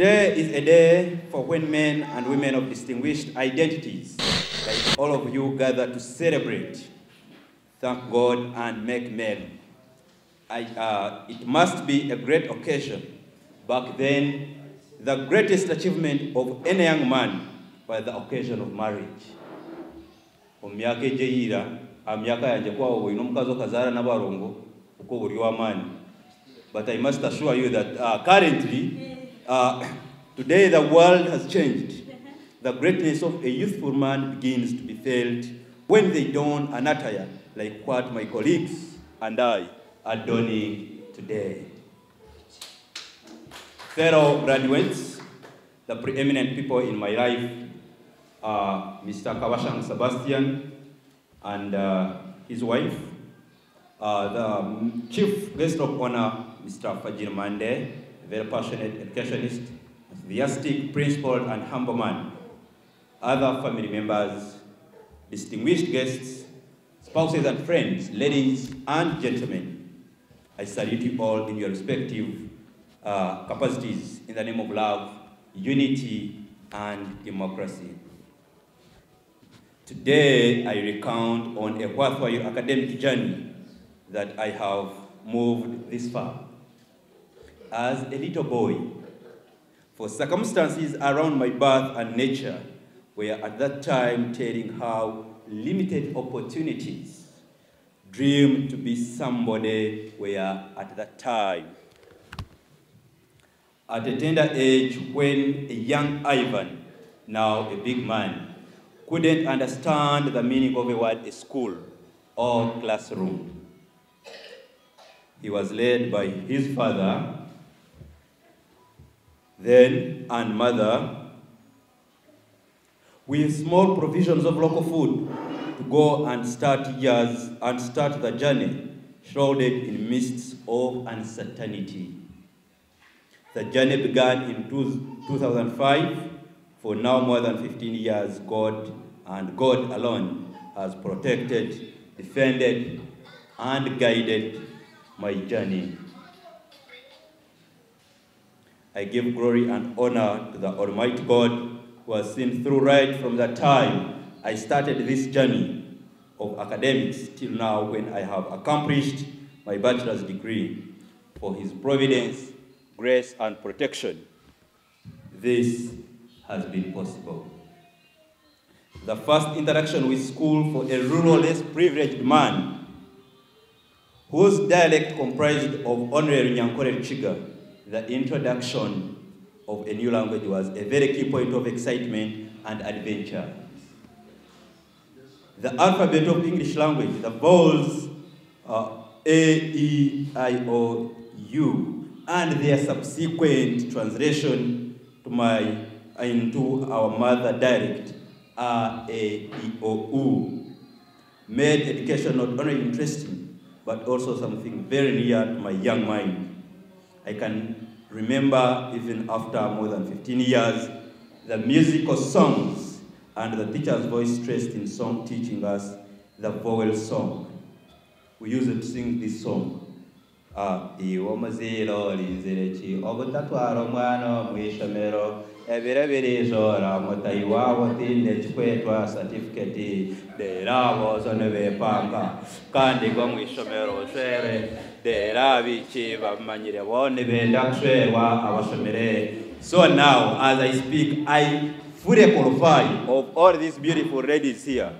Today is a day for when men and women of distinguished identities, like all of you, gather to celebrate, thank God, and make merry. It must be a great occasion. Back then, the greatest achievement of any young man was the occasion of marriage. Omyaka ejeyira, amyaka yanje kwa obulina omukazi okazara n'abarongo uko buli w'amaanyi. But I must assure you that currently, today the world has changed. The greatness of a youthful man begins to be felt when they don an attire like what my colleagues and I are donning today. Fellow graduates, the preeminent people in my life are Mr. Kawashang Sebastian and his wife, the chief guest of honor, Mr. Fajir Mande, a very passionate educationist, enthusiastic, principled, and humble man. Other family members, distinguished guests, spouses and friends, ladies and gentlemen, I salute you all in your respective capacities in the name of love, unity, and democracy. Today, I recount on a worthwhile academic journey that I have moved this far. As a little boy, for circumstances around my birth and nature were at that time telling how limited opportunities, dream to be somebody were at that time. At a tender age, when a young Ivan, now a big man, couldn't understand the meaning of a word a school or classroom, he was led by his father, then and mother, with small provisions of local food to go and start the journey, shrouded in mists of uncertainty. The journey began in 2005. For now more than 15 years, God and God alone has protected, defended, and guided my journey. I give glory and honor to the Almighty God who has seen through right from the time I started this journey of academics till now when I have accomplished my bachelor's degree. For his providence, grace, and protection, this has been possible. The first interaction with school for a rural, less privileged man whose dialect comprised of only Nyankore Chiga, the introduction of a new language was a very key point of excitement and adventure. The alphabet of English language, the vowels A, E, I, O, U, and their subsequent translation into our mother dialect, A, E, O, U, made education not only interesting, but also something very near to my young mind. I can remember, even after more than 15 years, the musical songs and the teacher's voice stressed in song teaching us the vowel song. We used to sing this song. Iwo mazilo linzirechi obutatwara omwana mwishomero ebirebirijora mutaiwawo tinde chikwetwa certificate derabo zone bepanga kandi go mwishomero oshere derabichi bamanyire bone benda kusherwa abashomere. So now, as I speak, I fully qualify of all these beautiful ladies here.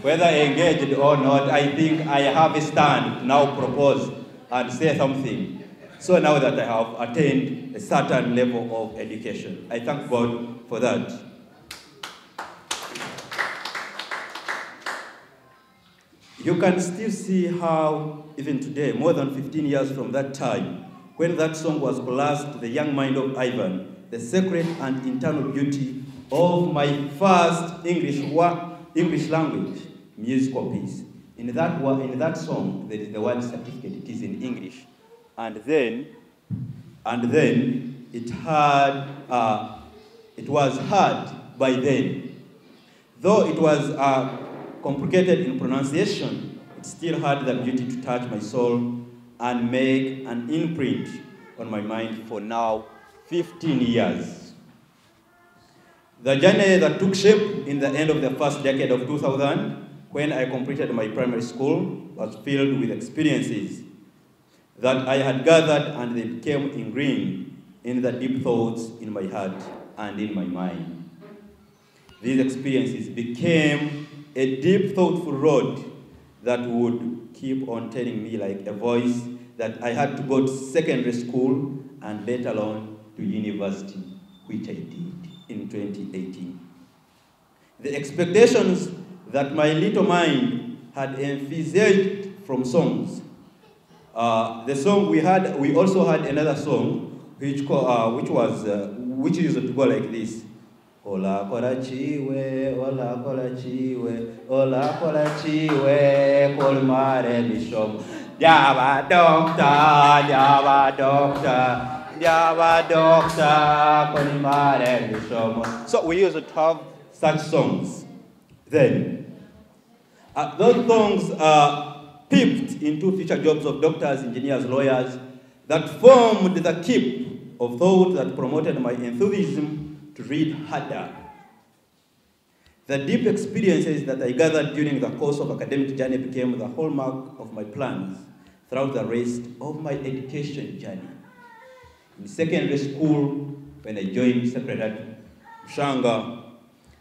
Whether engaged or not, I think I have a stand now propose and say something. So now that I have attained a certain level of education, I thank God for that. You can still see how, even today, more than 15 years from that time, when that song was blessed to the young mind of Ivan, the sacred and internal beauty of my first English language musical piece. In that song, there is the word certificate. It is in English, and then it was hard by then, though it was complicated in pronunciation. It still had the beauty to touch my soul and make an imprint on my mind for now 15 years. The journey that took shape in the end of the first decade of 2000, when I completed my primary school, was filled with experiences that I had gathered, and they became ingrained in the deep thoughts in my heart and in my mind. These experiences became a deep, thoughtful road that would keep on telling me like a voice that I had to go to secondary school and later on to university, which I did in 2018. The expectations that my little mind had envisaged from songs. The song we also had another song which used to go like this. Ola kola chiwe, ola kola chiwe, ola kola chiwe, kolmare bishom. Java doctor, Java doctor, Java doctor, kolmare bishom. So we used to have such songs. Then, those songs peeped into future jobs of doctors, engineers, lawyers, that formed the keep of thought that promoted my enthusiasm to read harder. The deep experiences that I gathered during the course of academic journey became the hallmark of my plans throughout the rest of my education journey. In secondary school, when I joined Secretariat Mshanga,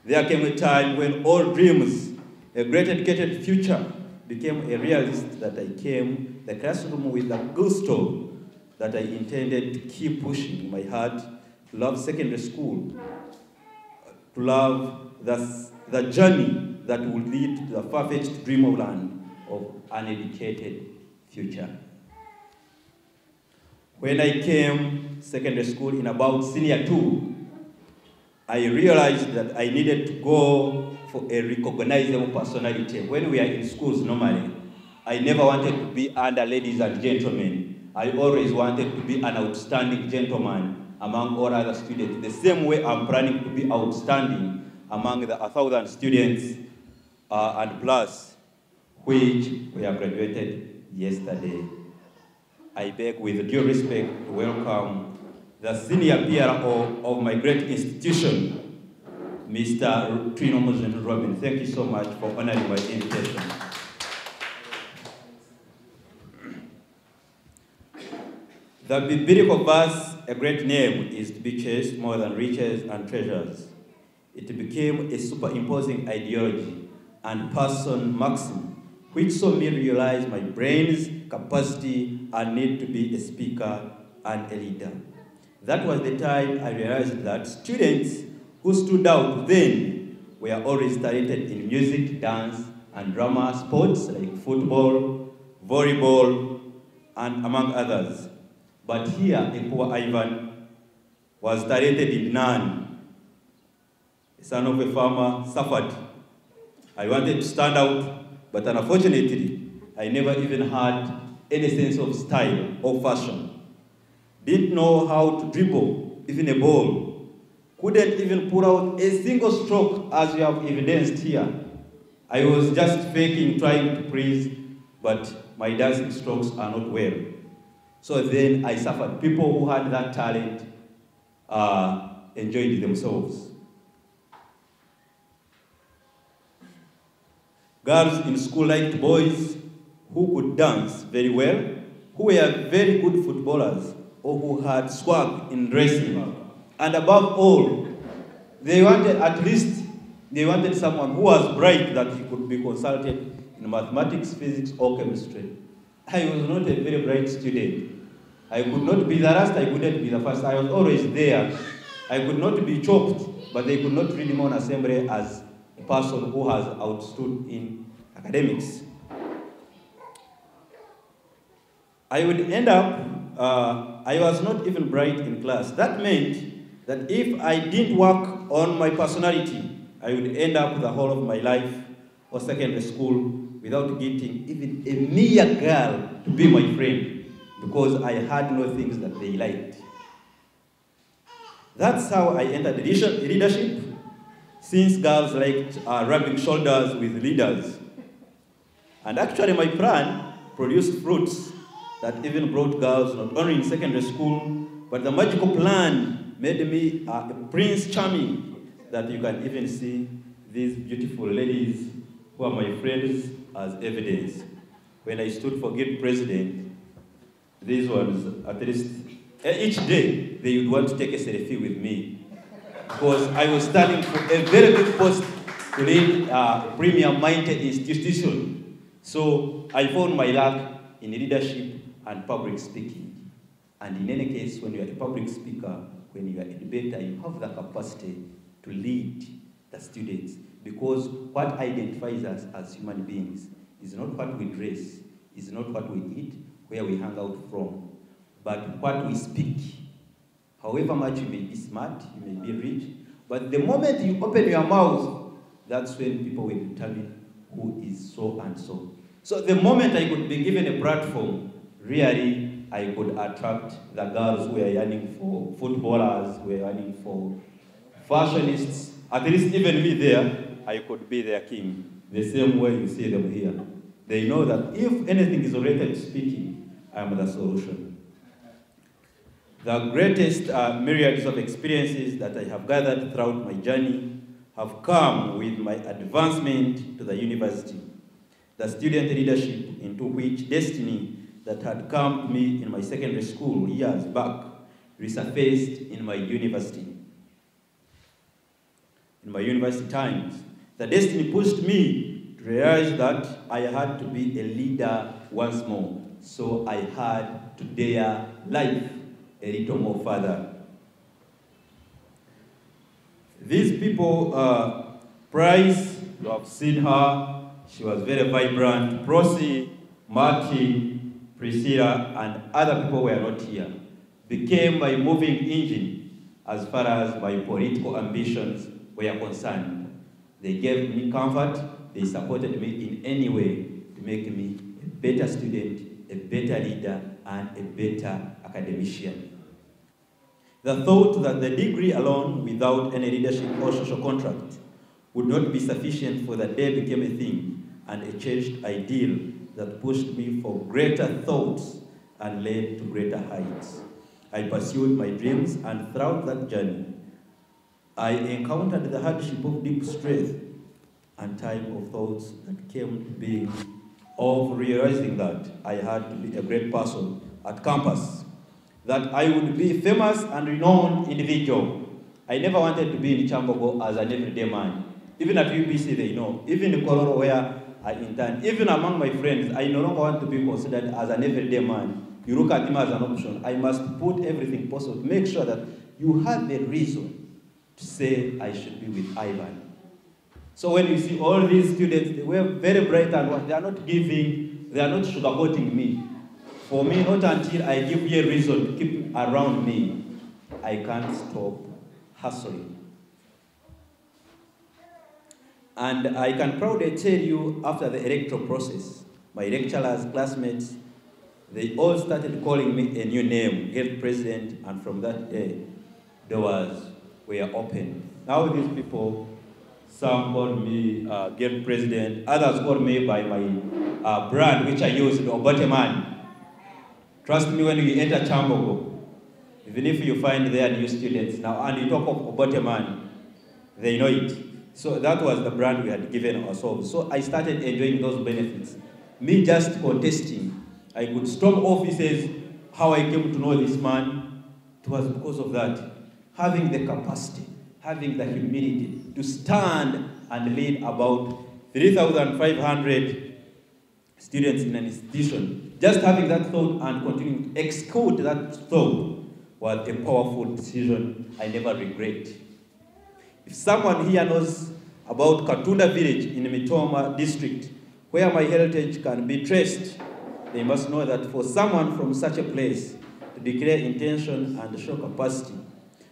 there came a time when all dreams, a great educated future, became a realist that I came the classroom with the gusto that I intended to keep pushing my heart to love secondary school, to love the journey that would lead to the far-fetched dream of land of an educated future. When I came secondary school in about senior 2, I realized that I needed to go for a recognizable personality. When we are in schools normally, I never wanted to be under ladies and gentlemen. I always wanted to be an outstanding gentleman among all other students. The same way I'm planning to be outstanding among the 1,000 students and plus, which we have graduated yesterday. I beg with due respect to welcome the senior PRO of my great institution, Mr. Trino Robin. Thank you so much for honoring my invitation. The biblical verse, a great name is to be chased more than riches and treasures. It became a superimposing ideology and person maxim, which saw me realize my brain's capacity and need to be a speaker and a leader. That was the time I realized that students who stood out then were always talented in music, dance, and drama, sports like football, volleyball, and among others. But here, a poor Ivan was talented in none. The son of a farmer suffered. I wanted to stand out, but unfortunately, I never even had any sense of style or fashion. Didn't know how to dribble, even a ball. Couldn't even put out a single stroke, as you have evidenced here. I was just faking, trying to please, but my dancing strokes are not well. So then I suffered. People who had that talent enjoyed themselves. Girls in school liked boys who could dance very well, who were very good footballers, or who had swag in dressing. And above all, they wanted someone who was bright that he could be consulted in mathematics, physics, or chemistry. I was not a very bright student. I could not be the last, I couldn't be the first. I was always there. I could not be chopped, but they could not read me on assembly as a person who has outstood in academics. I would end up, I was not even bright in class. That meant that if I didn't work on my personality, I would end up the whole of my life or secondary school without getting even a mere girl to be my friend, because I had no things that they liked. That's how I entered leadership, since girls liked rubbing shoulders with leaders. And actually my plan produced fruits that even brought girls not only in secondary school, But the magical plan made me a Prince Charming, that you can even see these beautiful ladies who are my friends as evidence. When I stood for Guild President, these ones, at least, each day, they would want to take a selfie with me, because I was standing for a very big post to lead a premier-minded institution. So I found my luck in leadership and public speaking. And in any case, when you are a public speaker, when you are a debater, you have the capacity to lead the students. Because what identifies us as human beings is not what we dress, is not what we eat, where we hang out from, but what we speak. However much you may be smart, you may be rich, but the moment you open your mouth, that's when people will determine who is so and so. So the moment I could be given a platform, really I could attract the girls who were yearning for footballers, who were yearning for fashionists. At least even me there, I could be their king. The same way you see them here. They know that if anything is related to speaking, I am the solution. The greatest myriads of experiences that I have gathered throughout my journey have come with my advancement to the university. The student leadership into which destiny that had come to me in my secondary school years back resurfaced in my university. In my university times, the destiny pushed me to realize that I had to be a leader once more. So I had to dare life a little more further. These people, Price, you have seen her. She was very vibrant. Prosy, Martin, Priscilla, and other people were not here. Became my moving engine as far as my political ambitions were concerned. They gave me comfort. They supported me in any way to make me a better student, a better leader, and a better academician. The thought that the degree alone, without any leadership or social contract, would not be sufficient for the day became a thing and a cherished ideal that pushed me for greater thoughts and led to greater heights. I pursued my dreams, and throughout that journey, I encountered the hardship of deep stress and time of thoughts that came to be of realizing that I had to be a great person at campus, that I would be a famous and renowned individual. I never wanted to be in Chambogo as an everyday man. Even at UBC, they know. Even in Kororo, where I interned, even among my friends, I no longer want to be considered as an everyday man. You look at him as an option. I must put everything possible to make sure that you have a reason to say I should be with Ivan. So when you see all these students, they were very bright and they are not giving, they are not sugarcoating me. For me, not until I give you a reason to keep around me, I can't stop hustling. And I can proudly tell you, after the electoral process, my lecturers, classmates, they all started calling me a new name, Guild President, and from that day, doors were open. Now these people, some called me Guild President, others called me by my brand, which I use, Oboteman. Trust me, when you enter Chambogo, even if you find there new students now, and you talk of Oboteman, they know it. So that was the brand we had given ourselves. So I started enjoying those benefits. Me just contesting, I could storm offices. How I came to know this man, it was because of that. Having the capacity, having the humility to stand and lead about 3,500 students in an institution. Just having that thought and continuing to execute that thought was a powerful decision I never regret. If someone here knows about Katunda village in Mitoma district, where my heritage can be traced, they must know that for someone from such a place to declare intention and show capacity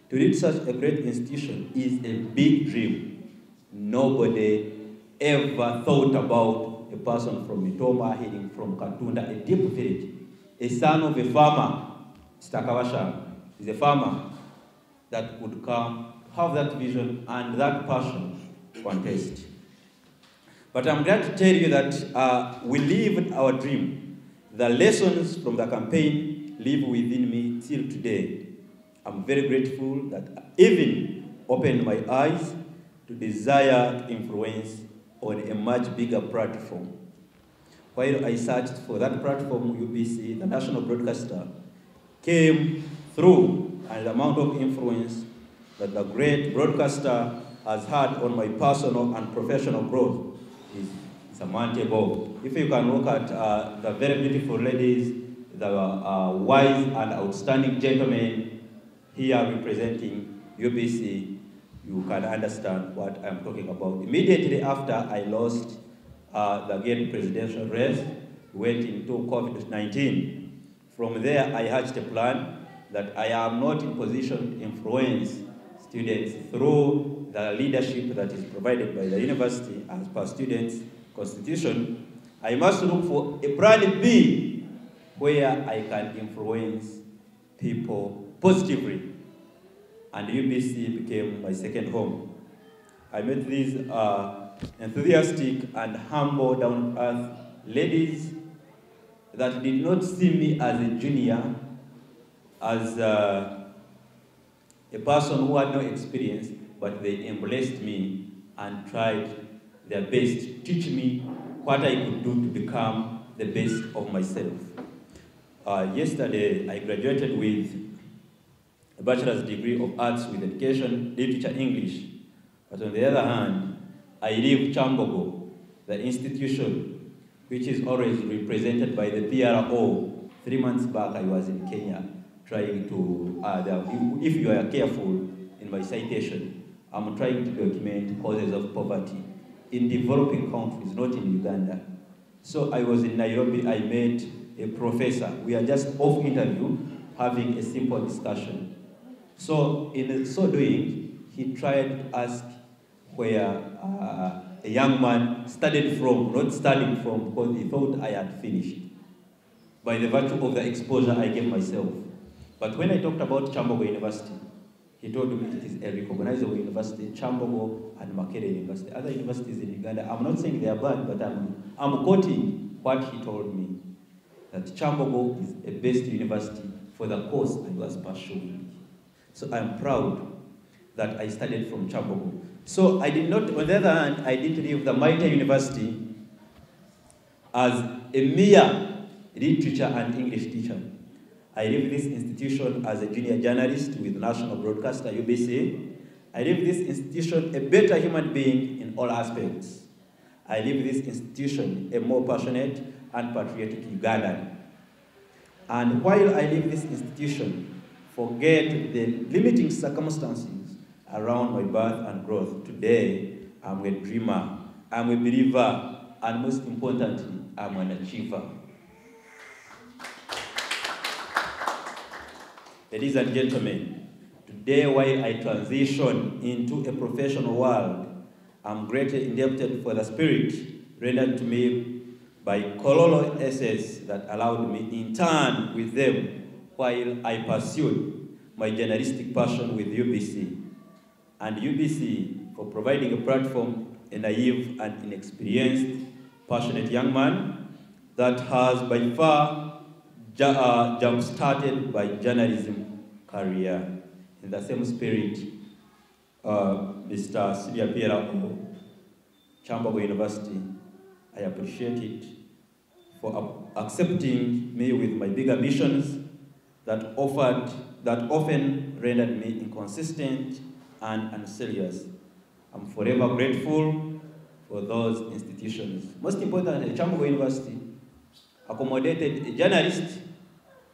to lead such a great institution is a big dream. Nobody ever thought about a person from Mitoma heading from Katunda, a deep village, a son of a farmer. Stakawasha is a farmer that would come, have that vision and that passion to contest. But I'm glad to tell you that we lived our dream. The lessons from the campaign live within me till today. I'm very grateful that even opened my eyes to desire to influence on a much bigger platform. While I searched for that platform, UBC, the national broadcaster, came through, and the amount of influence that the great broadcaster has had on my personal and professional growth is surmountable. If you can look at the very beautiful ladies, the wise and outstanding gentlemen here representing UBC, you can understand what I'm talking about. Immediately after I lost the again presidential race, went into COVID-19. From there, I hatched a plan that I am not in position to influence students through the leadership that is provided by the university as per students' constitution. I must look for a plan B where I can influence people positively. And UBC became my second home. I met these enthusiastic and humble, down-to-earth ladies that did not see me as a junior, as a person who had no experience, but they embraced me and tried their best to teach me what I could do to become the best of myself. Yesterday, I graduated with a bachelor's degree of arts with education, literature, English. But on the other hand, I leave Chambogo, the institution which is always represented by the PRO. 3 months back, I was in Kenya trying to, if you are careful in my citation, I'm trying to document causes of poverty in developing countries, not in Uganda. So I was in Nairobi, I met a professor. We are just off interview, having a simple discussion. So in so doing, he tried to ask where a young man studied from, not studying from, because he thought I had finished, by the virtue of the exposure I gave myself. But when I talked about Chambogo University, he told me it is a recognizable university, Chambogo and Makerere University. Other universities in Uganda, I'm not saying they are bad, but I'm quoting what he told me, that Chambogo is a best university for the course I was pursuing. So I'm proud that I studied from Chambogo. So I did not, on the other hand, I didn't leave the Maita University as a mere literature and English teacher. I leave this institution as a junior journalist with national broadcaster UBC. I leave this institution a better human being in all aspects. I leave this institution a more passionate and patriotic Ugandan. And while I leave this institution, forget the limiting circumstances around my birth and growth. Today, I'm a dreamer, I'm a believer, and most importantly, I'm an achiever. Ladies and gentlemen, today while I transition into a professional world, I'm greatly indebted for the spirit rendered to me by Kololo SS that allowed me in turn with them while I pursued my journalistic passion with UBC. And UBC for providing a platform, a naive and inexperienced, passionate young man that has by far jump-started my journalism career. In the same spirit, Mr. Sylvia Piera of Chambogo University, I appreciate it for accepting me with my big ambitions that often rendered me inconsistent and unserious. I'm forever grateful for those institutions. Most importantly, Chambogo University accommodated a journalist,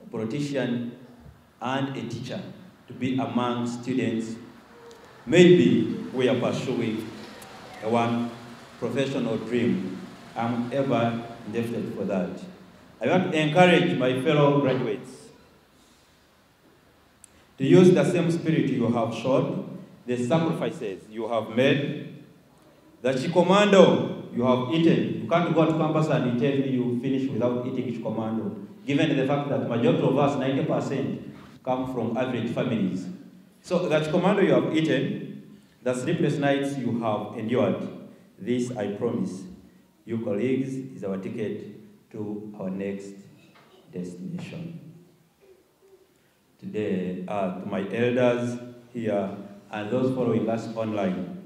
a politician, and a teacher to be among students. Maybe we are pursuing one professional dream. I'm ever indebted for that. I want to encourage my fellow graduates to use the same spirit you have shown, the sacrifices you have made, the chikomando you have eaten. You can't go to campus and tell me you finish without eating chikomando, given the fact that majority of us, 90%, come from average families. So the chikomando you have eaten, the sleepless nights you have endured, this I promise you colleagues is our ticket to our next destination. today, to my elders here and those following us online,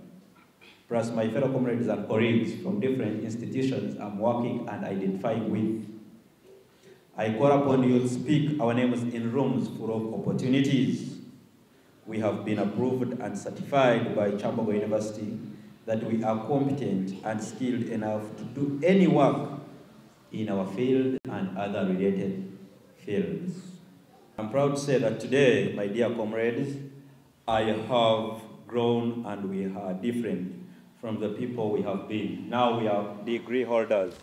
plus my fellow comrades and colleagues from different institutions I'm working and identifying with. I call upon you to speak our names in rooms full of opportunities. We have been approved and certified by Chambogo University that we are competent and skilled enough to do any work in our field and other related fields. I'm proud to say that today, my dear comrades, I have grown and we are different from the people we have been. Now we are degree holders.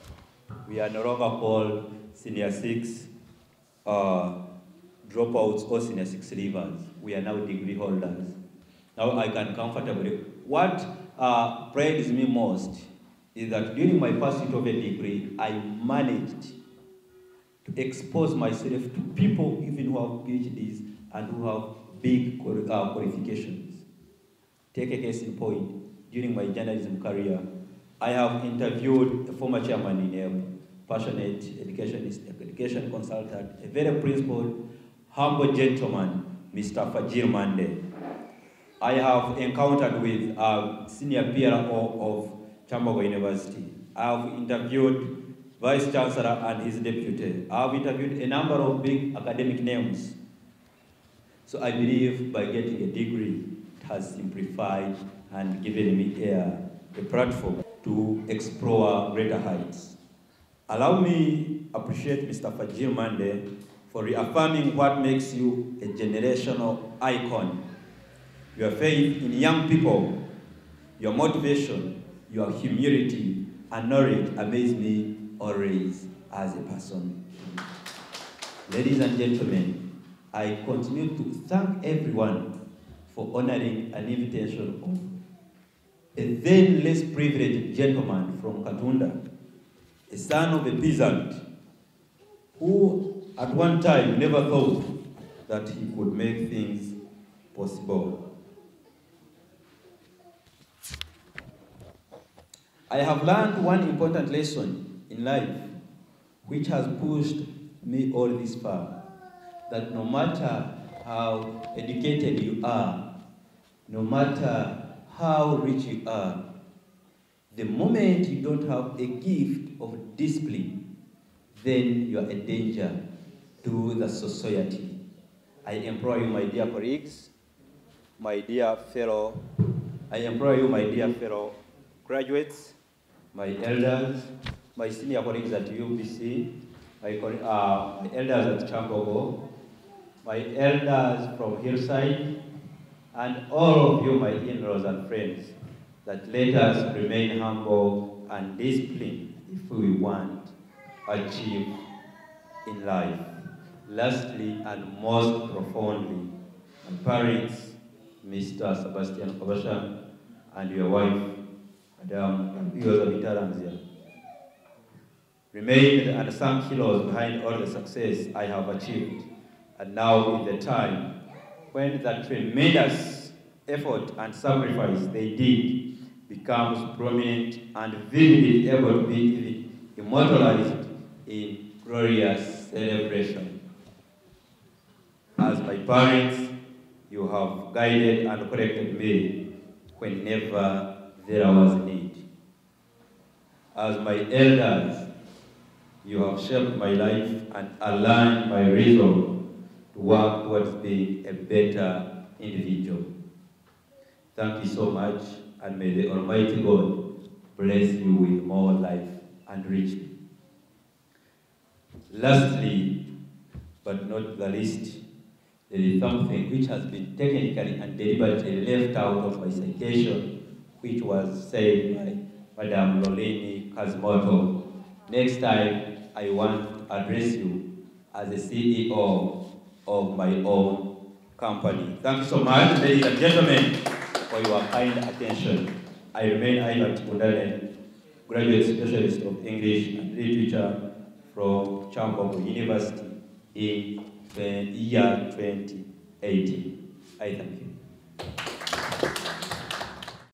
We are no longer called senior 6 dropouts or senior 6 leavers. We are now degree holders. Now I can comfortably. What praises me most is that during my pursuit of a degree, I managed to expose myself to people even who have PhDs and who have big qualifications. Take a case in point. During my journalism career, I have interviewed the former chairman in a passionate education consultant, a very principled, humble gentleman, Mr. Tukundane. I have encountered with senior PRO of Chambogo University. I have interviewed Vice Chancellor and his deputy. I have interviewed a number of big academic names. So I believe by getting a degree, it has simplified and given me a platform to explore greater heights. Allow me to appreciate Mr. Tukundane for reaffirming what makes you a generational icon. Your faith in young people, your motivation, your humility and knowledge amaze me always as a person. Ladies and gentlemen, I continue to thank everyone for honoring an invitation of a then less privileged gentleman from Katunda, a son of a peasant, who at one time never thought that he could make things possible. I have learned one important lesson in life which has pushed me all this far, that no matter how educated you are, no matter how rich you are, the moment you don't have a gift of discipline, then you are a danger to the society. I implore you, my dear colleagues, I implore you, my dear fellow graduates, my elders, my senior colleagues at UBC, my elders at Chambogo, my elders from Hillside, and all of you, my in-laws and friends, that let us remain humble and disciplined if we want to achieve in life. Lastly and most profoundly, my parents, Mr. Sebastian Kabasha, and your wife, Madam Yosa, remain the unsung heroes behind all the success I have achieved. And now is the time when the tremendous effort and sacrifice they did becomes prominent and vividly able to be immortalized in glorious celebration. As my parents, you have guided and corrected me whenever there was need. As my elders, you have shaped my life and aligned my resolve to work towards being a better individual. Thank you so much, and may the Almighty God bless you with more life and richly. Lastly, but not the least, there is something which has been technically and deliberately left out of my citation, which was said by Madam Lolini Kazimoto. Next time, I want to address you as the CEO of my own company. Thank you so much, ladies and gentlemen, for your kind attention. I remain Ivan Tukundane, graduate specialist of English and Literature from Chambogo University in the year 2018. I thank you.